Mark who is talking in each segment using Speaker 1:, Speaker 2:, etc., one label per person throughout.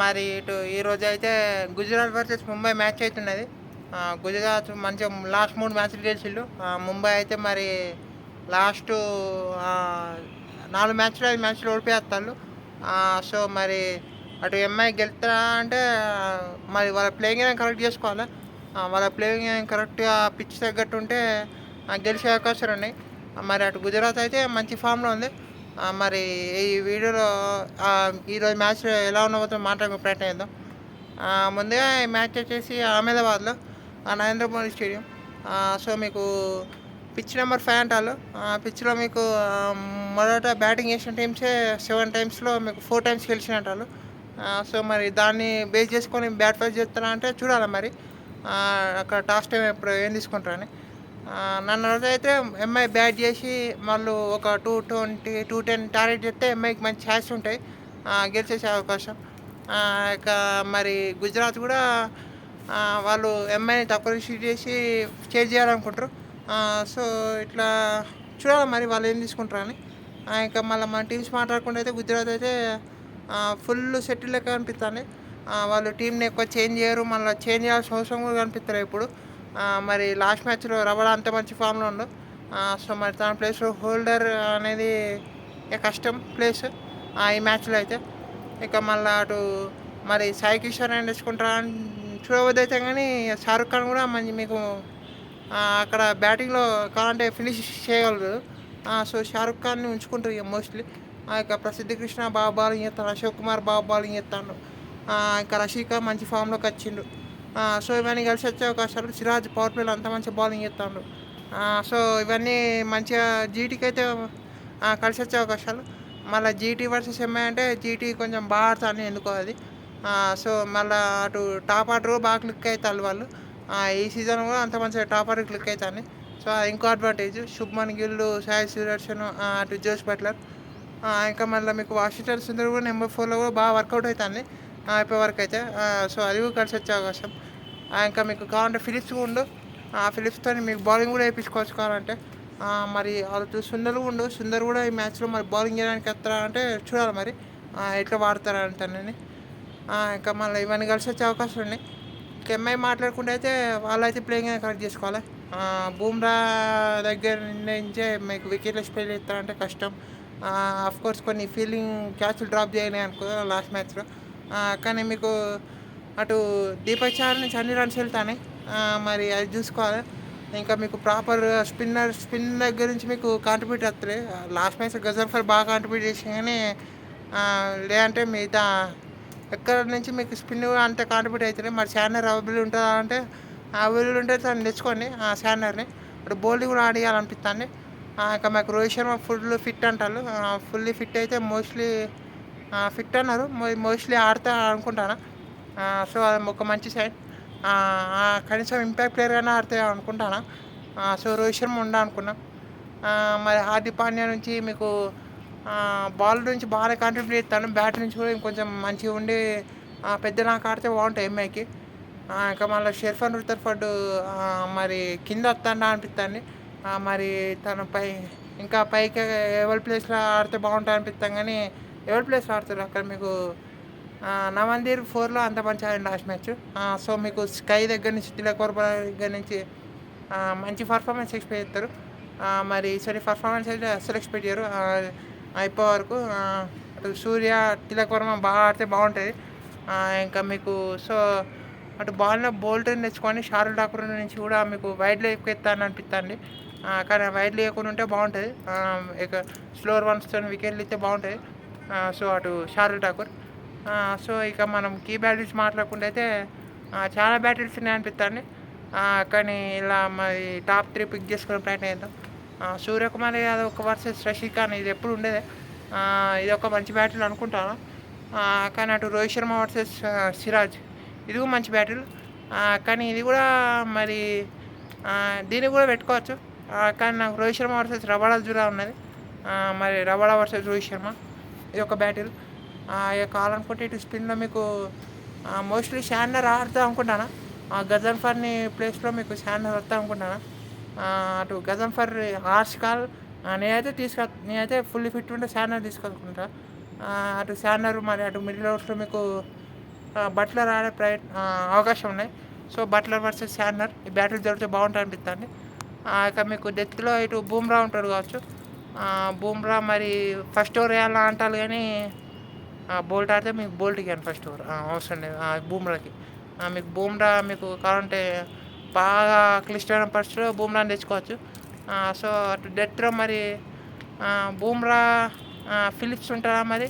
Speaker 1: మరి ఇటు ఈరోజైతే గుజరాత్ వర్సెస్ ముంబై మ్యాచ్ అయితున్నది. గుజరాత్ మంచిగా లాస్ట్ 3 మ్యాచ్‌లు గెలిచిల్లు. ముంబై అయితే మరి లాస్టు 4 మ్యాచ్‌లో, 5 మ్యాచ్‌లో ఓడిపోయాత్తాళ్ళు. సో, మరి అటు ఎంఐ గెలుత్తదా అంటే మరి వాళ్ళ ప్లేయింగ్ ఎలెవన్ కరెక్ట్ చేసుకోవాలి. వాళ్ళ ప్లేయింగ్ ఎలెవన్ కరెక్ట్‌గా పిచ్ తగ్గట్టుంటే గెలిచే అవకాశాలున్నాయి. మరి అటు గుజరాత్ అయితే మంచి ఫామ్‌లో ఉంది. మరి ఈ వీడియోలో ఈరోజు మ్యాచ్ ఎలా ఉండబోతుందో మాట్లాడుకునే ప్రయత్నం చేద్దాం. ముందుగా ఈ మ్యాచ్ వచ్చేసి అహ్మదాబాద్లో నరేంద్ర మోడీ స్టేడియం. సో, మీకు పిచ్ నెంబర్ 5 అంటారు. పిచ్‌లో మీకు మొదట బ్యాటింగ్ చేసిన టీమ్సే 7 టైమ్స్‌లో మీకు 4 టైమ్స్ గెలిచినట్టాళ్ళు. సో, మరి దాన్ని బేస్ చేసుకొని బ్యాట్ ఫస్ట్ చేస్తారా అంటే చూడాలి మరి. అక్కడ టాస్ టైం ఎప్పుడు ఏం తీసుకుంటారని. నన్ను అడిగితే ఎంఐ బ్యాట్ చేసి మళ్ళీ ఒక 220, 210 టార్గెట్ చేస్తే ఎంఐకి మంచి ఛాన్స్ ఉంటాయి గెలిచేసే అవకాశం. ఇక మరి గుజరాత్ కూడా వాళ్ళు ఎంఐని తక్కువ రిసీవ్ చేసి చేజ్ చేయాలనుకుంటారు. సో, ఇట్లా చూడాలి మరి వాళ్ళు ఏం తీసుకుంటారని. ఇంకా మళ్ళీ మన టీమ్స్ మాట్లాడుకుంటే అయితే గుజరాత్ అయితే ఫుల్ సెటిల్ లెక్క కనిపిస్తుంది. వాళ్ళు టీంని ఎక్కువ చేంజ్ చేయరు, మళ్ళీ చేంజ్ చేయాల్సిన అవసరం కూడా కనిపిస్తలేదు ఇప్పుడు. మరి లాస్ట్ మ్యాచ్లో రబడా అంత మంచి ఫామ్లో ఉండు. సో, మరి తన ప్లేస్లో హోల్డర్ అనేది కష్టం ప్లేస్ ఈ మ్యాచ్లో అయితే. ఇక మళ్ళీ అటు మరి సాయి కిషన్ అని తెచ్చుకుంటారా అని చూడబోద్దయితే కానీ షారుఖ్ ఖాన్ కూడా మంచి మీకు అక్కడ బ్యాటింగ్లో కావాలంటే ఫినిష్ చేయగలరు. సో, షారుఖ్ ఖాన్ని ఉంచుకుంటారు ఇక మోస్ట్లీ. ఇక ప్రసిద్ధ కృష్ణ బాగా బౌలింగ్ చేస్తాడు, అశోక్ కుమార్ బాగా బౌలింగ్ చేస్తాడు. ఇంకా రషీకా మంచి ఫామ్లోకి వచ్చిండు. సో, ఇవన్నీ కలిసి వచ్చే అవకాశాలు. సిరాజ్ పవర్ ప్లేలో అంత మంచి బౌలింగ్ చేస్తాడు. సో, ఇవన్నీ మంచిగా జీటీకి అయితే కలిసి వచ్చే అవకాశాలు. మళ్ళీ జీటీ వర్సెస్ ఎంఐ అంటే జీటీ కొంచెం బాగా ఆడుతాను ఎందుకో అది. సో, మళ్ళీ అటు టాప్ ఆర్డర్ బాగా క్లిక్ అవుతారు వాళ్ళు. ఈ సీజన్ కూడా అంత మంచిగా టాప్ ఆర్డర్ క్లిక్ అవుతాను. సో, అది ఇంకో అడ్వాంటేజ్. శుభ్మన్ గిల్, సాయి సుదర్శన్, అటు జోస్ బట్లర్. ఇంకా మళ్ళీ మీకు వాషింగ్టన్ సుందర్ కూడా నెంబర్ 4లో కూడా బాగా వర్కౌట్ అవుతుంది ఇప్పటి వరకు అయితే. సో, అది కూడా కలిసి వచ్చే అవకాశం. ఇంకా మీకు కావాలంటే ఫిలిప్స్ కూడా ఉండు. ఫిలిప్స్తో మీకు బౌలింగ్ కూడా వేయించుకోవచ్చు కావాలంటే. మరి వాళ్ళతో సుందర్ కూడా ఈ మ్యాచ్లో మరి బౌలింగ్ చేయడానికి వస్తారా అంటే చూడాలి మరి ఎట్లా వాడతారా అంటానని. ఇంకా మళ్ళీ ఇవన్నీ కలిసి వచ్చే అవకాశాలు ఉన్నాయి. ఎంఐ మాట్లాడుకుంటే అయితే వాళ్ళైతే ప్లేయింగ్ కరెక్ట్ చేసుకోవాలి. బూమ్రా దగ్గర నుంచే మీకు వికెట్లు స్పెల్ చేస్తారంటే కష్టం. కోర్స్ కొన్ని ఫీల్డింగ్ క్యాచ్లు డ్రాప్ చేయలే అనుకో లాస్ట్ మ్యాచ్లో. కానీ మీకు అటు దీపక్ చాహర్ నుంచి అన్ని రన్స్ వెళ్తాయి. మరి అది చూసుకోవాలి. ఇంకా మీకు ప్రాపర్ స్పిన్ దగ్గర నుంచి మీకు కాంట్రిబ్యూట్ వస్తుంది. లాస్ట్ మ్యాచ్ గజల్ఫర్ బాగా కాంట్రిబ్యూట్ చేసినా కానీ లేదంటే మిగతా ఎక్కడ నుంచి మీకు స్పిన్ అంత కాంట్రిబ్యూట్ అవుతుంది. మరి శానర్ అవైలబుల్ ఉంటుందా అంటే అవైలబుల్ ఉంటే తను తెచ్చుకోండి శానర్ని. ఇప్పుడు బౌలింగ్ కూడా ఆడియాలనిపిస్తుంది. ఇంకా మాకు రోహిత్ శర్మ ఫుల్ ఫిట్ అంటారు. ఫుల్లీ ఫిట్ అయితే మోస్ట్లీ ఫిట్ అన్నారు, మోస్ట్లీ ఆడతా అనుకుంటాను. సో, అది ఒక మంచి సైన్. కనీసం ఇంపాక్ట్ ప్లేయర్గానే ఆడితే అనుకుంటాను. సో, రోహిత్ శర్మ అనుకున్నాం. మరి హార్దిక్ పాండ్యా నుంచి మీకు బాల్ నుంచి బాగా కాంట్రిబ్యూట్ చేస్తాను. బ్యాట్ నుంచి కూడా ఇంకొంచెం మంచిగా ఉండి పెద్ద నాకు ఆడితే బాగుంటాయి ఎంఐకి. ఇంకా మళ్ళీ షెర్ఫన్ రుతర్ఫర్డ్ మరి కింద వస్తాడా అనిపిస్తుంది. మరి తన ఇంకా పైకి ఎవరి ప్లేస్లో ఆడితే బాగుంటుంది అనిపిస్తాం కానీ ఎవరి ప్లేస్లో ఆడతారు అక్కడ మీకు నవందీర్ 4లో అంత మంచి ఆడిన లాస్ట్ మ్యాచ్. సో, మీకు స్కై దగ్గర నుంచి తిలక్ వర్మ దగ్గర నుంచి మంచి పర్ఫార్మెన్స్ ఎక్స్పెక్ట్ చేస్తారు. మరి ఈసారి పర్ఫార్మెన్స్ అయితే అస్సలు ఎక్స్పెక్ట్ చేయరు అయిపోయే వరకు. అటు సూర్య, తిలక్ వర్మ బాగా ఆడితే బాగుంటుంది. ఇంకా మీకు సో అటు బాల్లో బోల్ట్ని తెచ్చుకొని షారుల్ ఠాకూర్ నుంచి కూడా మీకు వైడ్లో ఎక్కువ ఎత్తాను అనిపిస్తుంది. కానీ వైడ్లు లేకుండా ఉంటే బాగుంటుంది. ఇక స్లోవర్ వన్స్తో వికెట్లు ఇస్తే బాగుంటుంది. సో, అటు షారుల్ ఠాకూర్. సో, ఇక మనం కీ బ్యాటిల్స్ మాట్లాడుకుంటే అయితే చాలా బ్యాటిల్స్ ఉన్నాయి అనిపిస్తుంది. కానీ ఇలా మరి టాప్ 3 పిక్ చేసుకునే ప్రయత్నం చేద్దాం. సూర్యకుమార్ యాదవ్ ఒక వర్సెస్ రషీఖాన్ ఇది ఎప్పుడు ఉండేదే. ఇది ఒక మంచి బ్యాటిల్ అనుకుంటాను. కానీ అటు రోహిత్ శర్మ వర్సెస్ సిరాజ్ ఇది కూడా మంచి బ్యాటిల్. కానీ ఇది కూడా మరి దీన్ని కూడా పెట్టుకోవచ్చు. కానీ నాకు రోహిత్ శర్మ వర్సెస్ రబాడా జూరా ఉన్నది. మరి రబాడా వర్సెస్ రోహిత్ శర్మ ఇది ఒక బ్యాటిల్. ఇక కావాలనుకుంటే ఇటు స్పిన్లో మీకు మోస్ట్లీ షాన్నర్ ఆడుతా అనుకుంటాను. గజల్ఫర్ని ప్లేస్లో మీకు షాన్నర్ వస్తా అనుకుంటాను. అటు గజల్ఫర్ హార్ష్ కాల్ నేనైతే ఫుల్లీ ఫిట్ ఉంటే షాన్నర్ తీసుకొచ్చుకుంటా. అటు షాన్నర్ మరి అటు మిడిల్ ఓవర్స్లో మీకు బట్లర్ ఆడే అవకాశం ఉన్నాయి. సో బట్లర్ వర్సెస్ శాంట్నర్ ఈ బ్యాటిల్ జరిగితే బాగుంటుంది అనిపిస్తుంది. ఇక మీకు డెత్లో ఇటు బూమ్రా ఉంటాడు కావచ్చు. బూమ్రా మరి ఫస్ట్ ఓవర్ వేయాలని అంటారు కానీ బోల్ట్ ఆడితే మీకు బోల్ట్కి అని ఫస్ట్ ఓవర్ అవసరం లేదు బూమ్రాకి. మీకు బూమ్రా మీకు కావాలంటే బాగా క్లిష్టమైన పరిస్థితిలో బూమ్రాని తెచ్చుకోవచ్చు. సో అటు డెత్లో మరి బూమ్రా ఫిలిప్స్ ఉంటారా మరి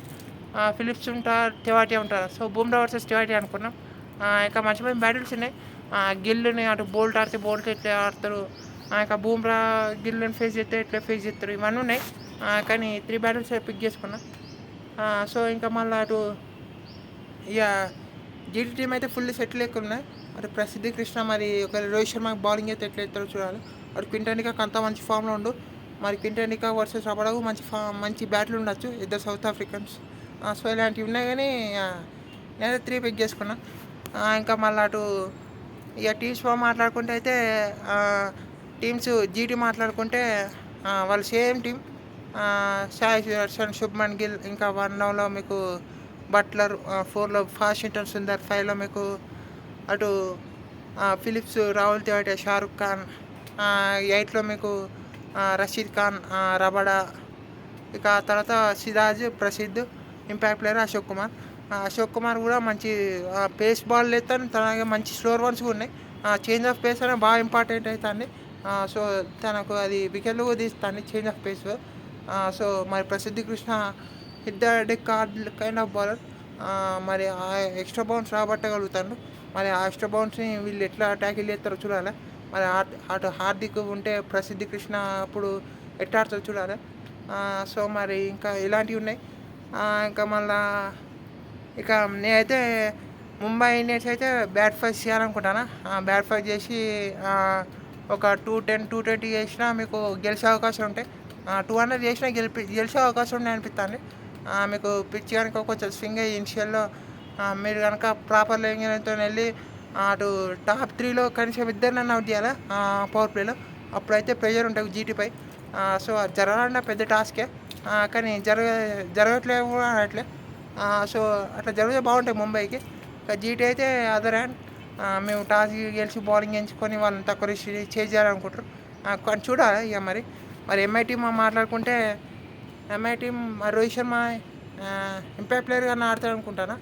Speaker 1: ఫిలిప్స్ ఉంటారు, తివాటియా ఉంటారా. సో బూమ్రా వర్సెస్ తివాటియా అనుకున్నాం. ఇంకా మంచి మంచి బ్యాటిల్స్ ఉన్నాయి. గిల్ని అటు బోల్ట్ ఆడితే బోల్ట్ ఎట్లా ఆడతారు, ఇంకా బూమ్రా గిల్ని ఫేస్ చేస్తే ఎట్లా ఫేస్ చేస్తారు, ఇవన్నీ ఉన్నాయి. కానీ 3 బ్యాటిల్స్ పిక్ చేసుకున్నాం. సో ఇంకా మళ్ళీ అటు ఇక జీటీ టీం అయితే ఫుల్ సెటిల్ ఎక్కువ ఉన్నాయి. అటు ప్రసిద్ధి కృష్ణ మరి ఒక రోహిత్ శర్మ బౌలింగ్ అయితే ఎట్లా ఎత్తారో చూడాలి. అటు క్వింటన్ డికాక్ అంత మంచి ఫామ్లో ఉండు. మరి క్వింటన్ డికాక్ వర్సెస్ రబడకు మంచి బ్యాట్లు ఉండొచ్చు, ఇద్దరు సౌత్ ఆఫ్రికన్స్. సో ఇలాంటివి ఉన్నాయి కానీ నేనైతే 3 పిక్ చేసుకున్నా. ఇంకా మళ్ళీ అటు ఇక టీమ్స్ మాట్లాడుకుంటే అయితే టీమ్స్ జీటీ మాట్లాడుకుంటే వాళ్ళు సేమ్ టీం. సాయి సుదర్శన్, శుభ్మన్ గిల్, ఇంకా 1లో మీకు బట్లర్, 4లో వాషింగ్టన్ సుందర్, 5లో మీకు అటు ఫిలిప్స్, రాహుల్ తివాటియా, షారుఖ్ ఖాన్, 8లో మీకు రషీద్ ఖాన్, రబడా, ఇక తర్వాత సిరాజ్, ప్రసిద్ధ్, ఇంపాక్ట్ ప్లేయర్ అశోక్ కుమార్ కూడా మంచి పేస్ బాల్ లేస్తాను, తనకి మంచి స్లోర్ వన్స్ కూడా ఉన్నాయి. చేంజ్ ఆఫ్ పేస్ అనేది బాగా ఇంపార్టెంట్ అవుతుంది. సో తనకు అది వికెట్లు కూడా తీస్తుంది చేంజ్ ఆఫ్ పేస్. సో మరి ప్రసిద్ధి Krishna hit the deck kind of bowler. మరి ఆ ఎక్స్ట్రా బౌన్స్ రాబట్టగలుగుతాడు. మరి ఆ ఎక్స్ట్రా బౌన్స్ని వీళ్ళు ఎట్లా ట్యాకిల్ చేస్తారో చూడాలి. మరి అటు హార్దిక్ ఉంటే ప్రసిద్ధి కృష్ణ అప్పుడు ఎట్లా ఆడుతారో చూడాలి. సో మరి ఇంకా ఇలాంటివి ఉన్నాయి. ఇంకా మళ్ళా ఇక నేనైతే ముంబై ఇండియన్స్ అయితే బ్యాట్ ఫైట్ చేయాలనుకుంటాను. బ్యాట్ ఫైట్ చేసి ఒక 210, 220 చేసినా మీకు గెలిచే అవకాశం ఉంటాయి. 200 చేసినా గెలిచే అవకాశం ఉన్నాయి అనిపిస్తుంది. మీకు పిచ్ కనుక కొంచెం స్వింగ్ అయ్యి ఇనిషియల్లో మీరు కనుక ప్రాపర్ లెంగ్తో వెళ్ళి అటు టాప్ 3లో కనీసం ఇద్దరినన్ను అవుట్ చేయాలి పవర్ ప్లేలో. అప్పుడైతే ప్రెషర్ ఉంటుంది జీటీపై. సో అది జరగాలన్నా పెద్ద టాస్కే. కానీ జరగట్లేదు కూడా అనట్లే. సో అట్లా జరిగితే బాగుంటాయి ముంబైకి. ఇక జీటీ అయితే అదర్ హ్యాండ్ మేము టాస్ గెలిచి బౌలింగ్ ఎంచుకొని వాళ్ళని తక్కువ చేయాలనుకుంటారు. కానీ చూడాలి ఇక మరి ఎంఐ టీం మాట్లాడుకుంటే MI team Rohit Sharma impact player కానీ ఆడతాడు అనుకుంటాను.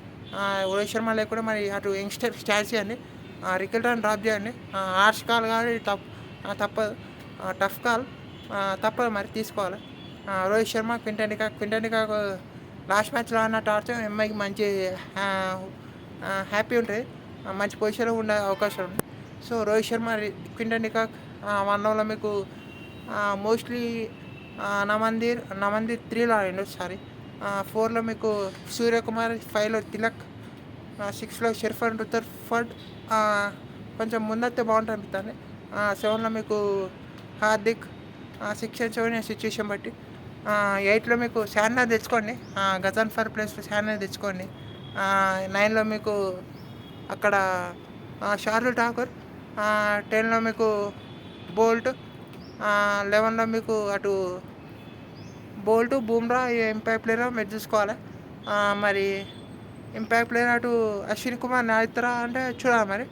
Speaker 1: రోహిత్ శర్మ లేకుండా మరి అటు యంగ్స్టర్ స్టార్ట్ చేయండి, రికల్టన్ డ్రాప్ చేయండి. హార్ష్ కాల్ కానీ తప్పదు, టఫ్ కాల్ తప్పదు, మరి తీసుకోవాలి. Rohit Sharma, Quinton de Kock last మ్యాచ్లో అన్నట్టు ఆడితే ఎంఐకి మంచి హ్యాపీ ఉంటుంది, మంచి పొజిషన్లో ఉండే అవకాశం ఉంది. So Rohit Sharma, Quinton de Kock 1లో మీకు మోస్ట్లీ నమందీర్ 3లో ఆడిండు. 4లో మీకు సూర్యకుమార్, 5లో తిలక్, 6లో షెర్ఫన్ రుతర్ఫర్డ్ కొంచెం ముందైతే బాగుంటుంది అనిపిస్తుంది. 7లో మీకు హార్దిక్, 6 and 7 సిచ్యువేషన్ బట్టి. 8లో మీకు శాంట్నర్ తెచ్చుకోండి, గజన్ఫర్ ప్లేస్లో శాంట్నర్ తెచ్చుకోండి. 9లో మీకు అక్కడ షార్దుల్ ఠాకూర్, 10లో మీకు బోల్ట్, 11లో మీకు అటు బోల్ట్, బూమ్రా ఇంపాక్ట్ ప్లేయర్ మీరు చూసుకోవాలి. మరి ఇంపాక్ట్ ప్లేయర్ అటు అశ్విన్ కుమార్ ఆడుతారా అంటే చూడాలి. మరి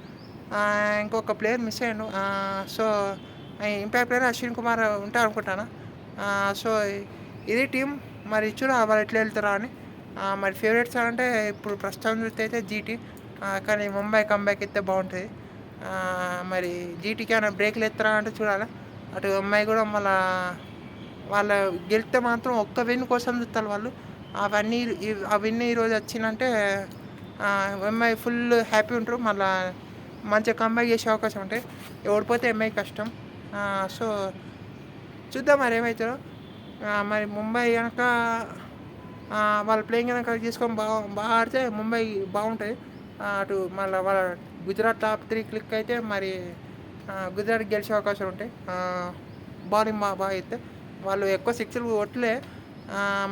Speaker 1: ఇంకొక ప్లేయర్ మిస్ అయ్యాడు. So impact player Ashwin Kumar ఉంటారు అనుకుంటాను. సో ఇది టీం, మరి చూడాలి వాళ్ళు ఎట్లా వెళ్తారా అని. మరి ఫేవరెట్స్ అంటే ఇప్పుడు ప్రస్తుతం చూస్తే అయితే జీటీ, కానీ ముంబై కంబ్యాక్ అయితే బాగుంటుంది. మరి జీటీకి ఏమైనా బ్రేక్లు ఎత్తారా అంటే చూడాలి. అటు ముంబై కూడా మళ్ళీ వాళ్ళ గెలిస్తే మాత్రం ఒక్క విన్ కోసం చూస్తారు వాళ్ళు. ఆ విన్ ఈరోజు వచ్చిందంటే ఎంఐ ఫుల్ హ్యాపీ ఉంటారు, మళ్ళీ మంచిగా కంబ్యాక్ చేసే అవకాశం ఉంటాయి. ఓడిపోతే ఎంఐ కష్టం. సో చూద్దాం మరి ఏమవుతారో. మరి ముంబై కనుక వాళ్ళ ప్లేయింగ్ కనుక తీసుకొని బాగా ఆడితే ముంబై బాగుంటుంది. అటు మళ్ళీ వాళ్ళ గుజరాత్ టాప్ 3 క్లిక్ అయితే మరి గుజరాత్ గెలిచే అవకాశం ఉంటాయి. బౌలింగ్ బాగా అయితే వాళ్ళు ఎక్కువ సిక్స్లు కొట్టలే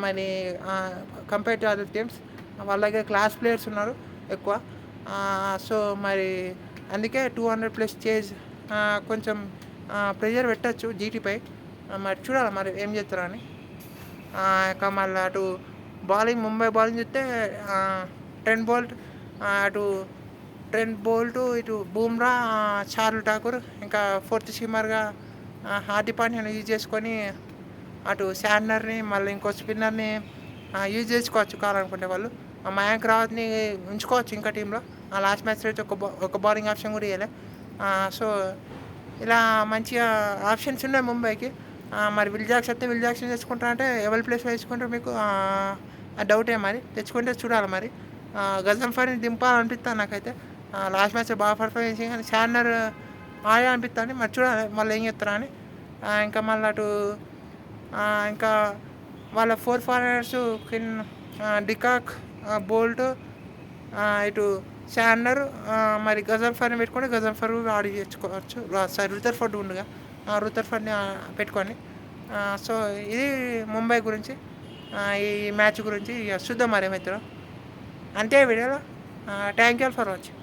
Speaker 1: మరి కంపేర్ టు అదర్ టీమ్స్. వాళ్ళ దగ్గర క్లాస్ ప్లేయర్స్ ఉన్నారు ఎక్కువ. సో మరి అందుకే 200+ చేజ్ కొంచెం ప్రెషర్ పెట్టచ్చు జీటీపై. మరి చూడాలి మరి ఏం చేస్తారని. ఇక మళ్ళీ అటు బౌలింగ్ ముంబై బౌలింగ్ చూస్తే ట్రెంట్ బోల్ట్, అటు ట్రెంట్ బోల్ట్, ఇటు బూమ్రా, చార్ల్ ఠాకూర్, ఇంకా ఫోర్త్ సీమర్గా హార్దిక్ పాండ్యాని యూజ్ చేసుకొని అటు శాంట్నర్ని మళ్ళీ ఇంకో స్పిన్నర్ని యూజ్ చేసుకోవచ్చు కావాలనుకుంటే వాళ్ళు. మయాంక్ రావత్ని ఉంచుకోవచ్చు ఇంకా టీంలో. లాస్ట్ మ్యాచ్లో అయితే ఒక బౌలింగ్ ఆప్షన్ కూడా ఇవ్వలే. సో ఇలా మంచిగా ఆప్షన్స్ ఉన్నాయి ముంబైకి. మరి విల్ జాక్స్ వస్తే విల్ జాక్సన్ తెచ్చుకుంటా అంటే ఎవరి ప్లేస్లో తెచ్చుకుంటారు మీకు డౌటే. మరి తెచ్చుకుంటే చూడాలి. మరి గజంఫర్ని దింపాలనిపిస్తాను నాకైతే. లాస్ట్ మ్యాచ్ బాగా పర్ఫార్మ్ చేసి కానీ శాంట్నర్ ఆడే అనిపిస్తుంది. మరి చూడాలి మళ్ళీ ఏం చెప్తారా అని. ఇంకా మళ్ళీ అటు ఇంకా వాళ్ళ 4 ఫార్వర్డ్స్ డికాక్, బోల్ట్, ఇటు శాంట్నర్, మరి గజంఫర్ని పెట్టుకొని గజంఫర్ ఆడి తెచ్చుకోవచ్చు. సారీ రుదర్ఫర్డ్ ఉండగా రుదర్ఫర్డ్ని పెట్టుకొని. సో ఇది ముంబై గురించి ఈ మ్యాచ్ గురించి. చూద్దాం మరి ఏమవుతారో. అంతే వీడియోలో. Thank you for watching.